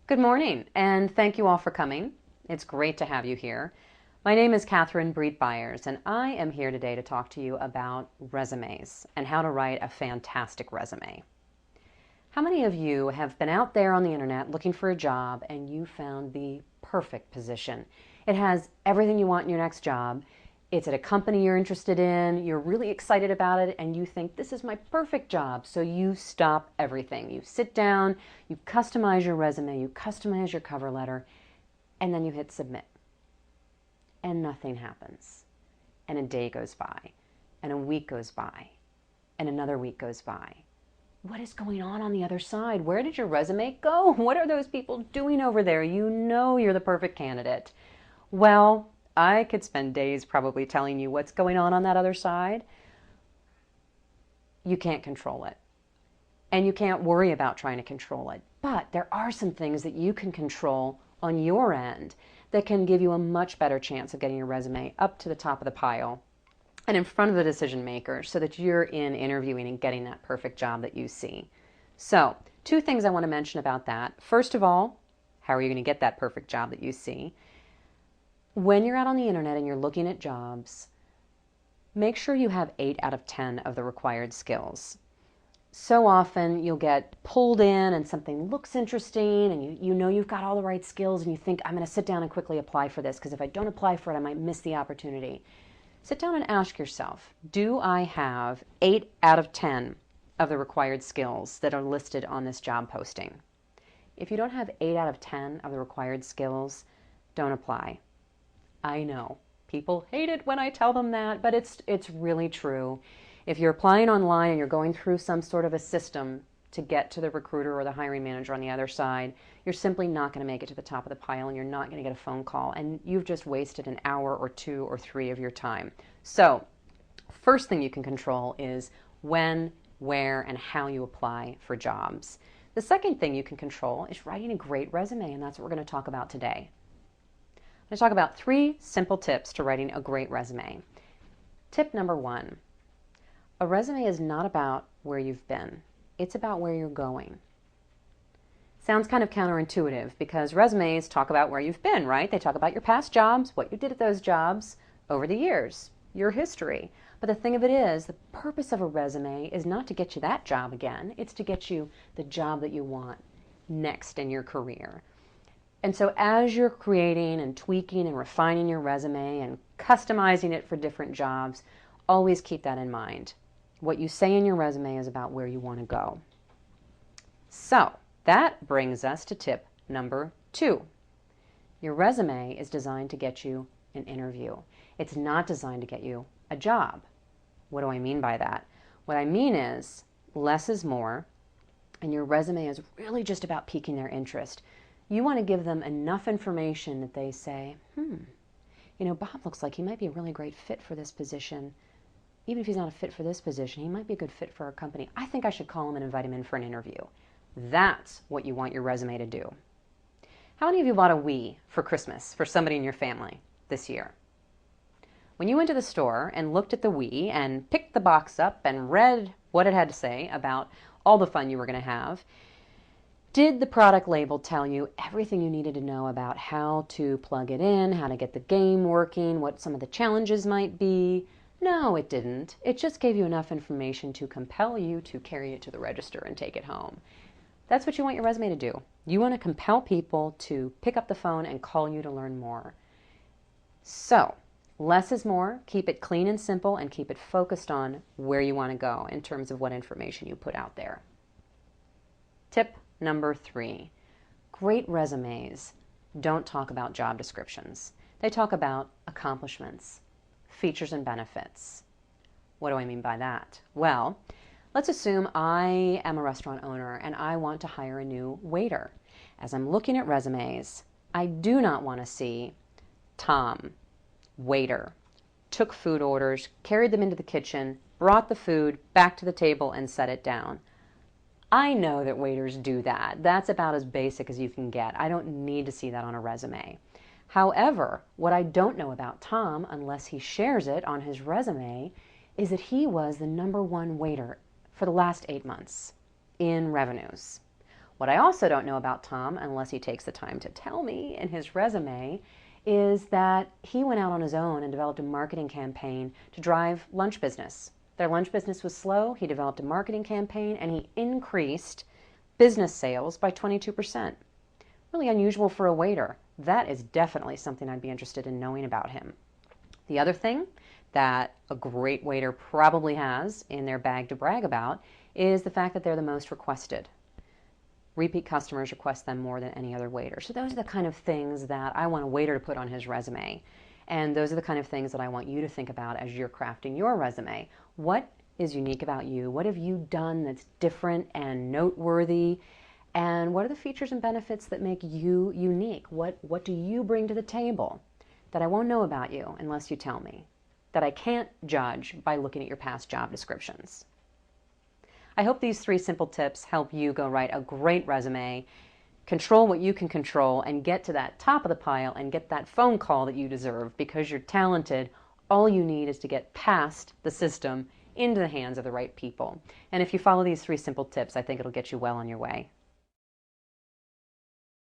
Good morning, and thank you all for coming. It's great to have you here. My name is Breet-Byers, and I am here today to talk to you about resumes and how to write a fantastic resume. How many of you have been out there on the internet looking for a job and you found the perfect position? It has everything you want in your next job. It's at a company you're interested in, you're really excited about it, and you think, this is my perfect job. So you stop everything. You sit down, you customize your resume, you customize your cover letter, and then you hit submit. And nothing happens. And a day goes by, and a week goes by, and another week goes by. What is going on the other side? Where did your resume go? What are those people doing over there? You know you're the perfect candidate. Well, I could spend days probably telling you what's going on that other side. You can't control it. And you can't worry about trying to control it. But there are some things that you can control on your end that can give you a much better chance of getting your resume up to the top of the pile and in front of the decision maker so that you're in interviewing and getting that perfect job that you see. So, two things I want to mention about that. First of all, how are you going to get that perfect job that you see? When you're out on the internet and you're looking at jobs, make sure you have 8 out of 10 of the required skills. So often you'll get pulled in and something looks interesting and you know you've got all the right skills and you think, I'm going to sit down and quickly apply for this because if I don't apply for it, I might miss the opportunity. Sit down and ask yourself, do I have 8 out of 10 of the required skills that are listed on this job posting? If you don't have 8 out of 10 of the required skills, don't apply. I know. People hate it when I tell them that, but it's really true. If you're applying online and you're going through some sort of a system to get to the recruiter or the hiring manager on the other side, you're simply not going to make it to the top of the pile and you're not going to get a phone call and you've just wasted an hour or 2 or 3 of your time. So, first thing you can control is when, where, and how you apply for jobs. The second thing you can control is writing a great resume, and that's what we're going to talk about today. I'm going to talk about 3 simple tips to writing a great resume. Tip number 1, a resume is not about where you've been. It's about where you're going. Sounds kind of counterintuitive because resumes talk about where you've been, right? They talk about your past jobs, what you did at those jobs over the years, your history. But the thing of it is, the purpose of a resume is not to get you that job again. It's to get you the job that you want next in your career. And so as you're creating and tweaking and refining your resume and customizing it for different jobs, always keep that in mind. What you say in your resume is about where you want to go. So that brings us to tip number 2. Your resume is designed to get you an interview. It's not designed to get you a job. What do I mean by that? What I mean is less is more, and your resume is really just about piquing their interest. You want to give them enough information that they say, Bob looks like he might be a really great fit for this position. Even if he's not a fit for this position, he might be a good fit for our company. I think I should call him and invite him in for an interview. That's what you want your resume to do. How many of you bought a Wii for Christmas for somebody in your family this year? When you went to the store and looked at the Wii and picked the box up and read what it had to say about all the fun you were going to have, did the product label tell you everything you needed to know about how to plug it in, how to get the game working, what some of the challenges might be? No, it didn't. It just gave you enough information to compel you to carry it to the register and take it home. That's what you want your resume to do. You want to compel people to pick up the phone and call you to learn more. So, less is more. Keep it clean and simple and keep it focused on where you want to go in terms of what information you put out there. Tip number 3, great resumes don't talk about job descriptions. They talk about accomplishments, features and benefits. What do I mean by that? Well, let's assume I am a restaurant owner and I want to hire a new waiter. As I'm looking at resumes, I do not want to see Tom, waiter, took food orders, carried them into the kitchen, brought the food back to the table and set it down. I know that waiters do that. That's about as basic as you can get. I don't need to see that on a resume. However, what I don't know about Tom, unless he shares it on his resume, is that he was the #1 waiter for the last 8 months in revenues. What I also don't know about Tom, unless he takes the time to tell me in his resume, is that he went out on his own and developed a marketing campaign to drive lunch business. Their lunch business was slow. He developed a marketing campaign and he increased business sales by 22%. Really unusual for a waiter. That is definitely something I'd be interested in knowing about him. The other thing that a great waiter probably has in their bag to brag about is the fact that they're the most requested. Repeat customers request them more than any other waiter. So those are the kind of things that I want a waiter to put on his resume. And those are the kind of things that I want you to think about as you're crafting your resume. What is unique about you? What have you done that's different and noteworthy? And what are the features and benefits that make you unique? What do you bring to the table that I won't know about you unless you tell me, that I can't judge by looking at your past job descriptions? I hope these 3 simple tips help you go write a great resume, control what you can control, and get to that top of the pile and get that phone call that you deserve because you're talented. All you need is to get past the system into the hands of the right people. And if you follow these 3 simple tips, I think it'll get you well on your way.